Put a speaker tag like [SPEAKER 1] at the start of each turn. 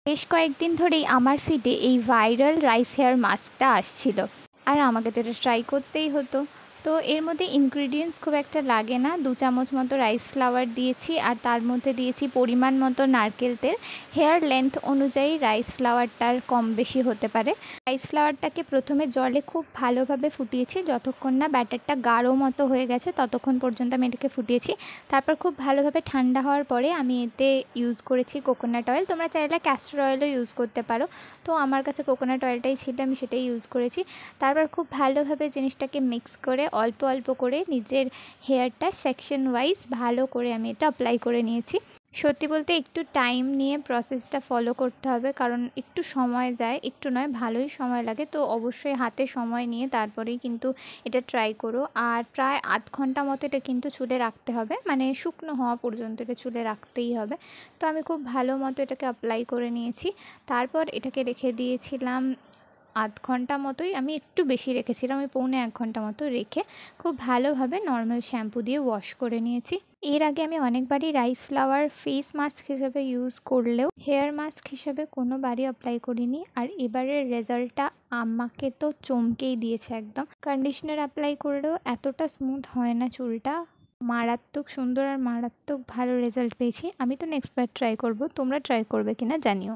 [SPEAKER 1] বেশ কয়েকদিন ধরেই আমার ফিডে এই ভাইরাল রাইস হেয়ার মাস্কটা আসছিল, আর আমাকে তো এটা ট্রাই করতেই হতো। তো এর মধ্যে ইনগ্রিডিয়েন্টস খুব একটা লাগে না, 2 চামচ মতো রাইস ফ্লাওয়ার দিয়েছি, আর তার মধ্যে দিয়েছি পরিমাণ মতো নারকেল তেল। হেয়ার লেন্থ অনুযায়ী রাইস ফ্লাওয়ারটার কম বেশি হতে পারে। রাইস ফ্লাওয়ারটাকে প্রথমে জলে খুব ভালোভাবে ফুটিয়েছি, যতক্ষণ না ব্যাটারটা গাঢ় মতো হয়ে গেছে ততক্ষণ পর্যন্ত আমি এটাকে ফুটিয়েছি। তারপর খুব ভালোভাবে ঠান্ডা হওয়ার পরে আমি এতে ইউজ করেছি কোকোনাট অয়েল। তোমরা চাইলে ক্যাস্টর অয়েলও ইউজ করতে পারো, তো আমার কাছে কোকোনাট অয়েলটাই ছিল, আমি সেটাই ইউজ করেছি। তারপর খুব ভালোভাবে জিনিসটাকে মিক্স করে অল্প অল্প করে নিজের হেয়ারটা সেকশন ওয়াইজ ভালো করে আমি এটা অ্যাপ্লাই করে নিয়েছি। সত্যি বলতে একটু টাইম নিয়ে প্রসেসটা ফলো করতে হবে, কারণ একটু সময় যায়, একটু নয় ভালোই সময় লাগে। তো অবশ্যই হাতে সময় নিয়ে তারপরেই কিন্তু এটা ট্রাই করো। আর প্রায় আধ ঘন্টা মতো এটা কিন্তু চুলে রাখতে হবে, মানে শুকনো হওয়া পর্যন্ত এটা চুলে রাখতেই হবে। তো আমি খুব ভালো মতো এটাকে অ্যাপ্লাই করে নিয়েছি। তারপর এটাকে রেখে দিয়েছিলাম আধ ঘন্টা মতোই, আমি একটু বেশি রেখেছিলাম, আমি পৌনে 1 ঘন্টা মতো রেখে খুব ভালোভাবে নর্মাল শ্যাম্পু দিয়ে ওয়াশ করে নিয়েছি। এর আগে আমি অনেকবারই রাইস ফ্লাওয়ার ফেস মাস্ক হিসেবে ইউজ করলেও হেয়ার মাস্ক হিসেবে কোনোবারই অ্যাপ্লাই করিনি। আর এবারের রেজাল্টটা আমাকে তো চমকেই দিয়েছে একদম। কন্ডিশনার অ্যাপ্লাই করলেও এতটা স্মুথ হয় না চুলটা, মারাত্মক সুন্দর আর মারাত্মক ভালো রেজাল্ট পেয়েছি। আমি তো নেক্সট বার ট্রাই করব, তোমরা ট্রাই করবে কিনা জানিও।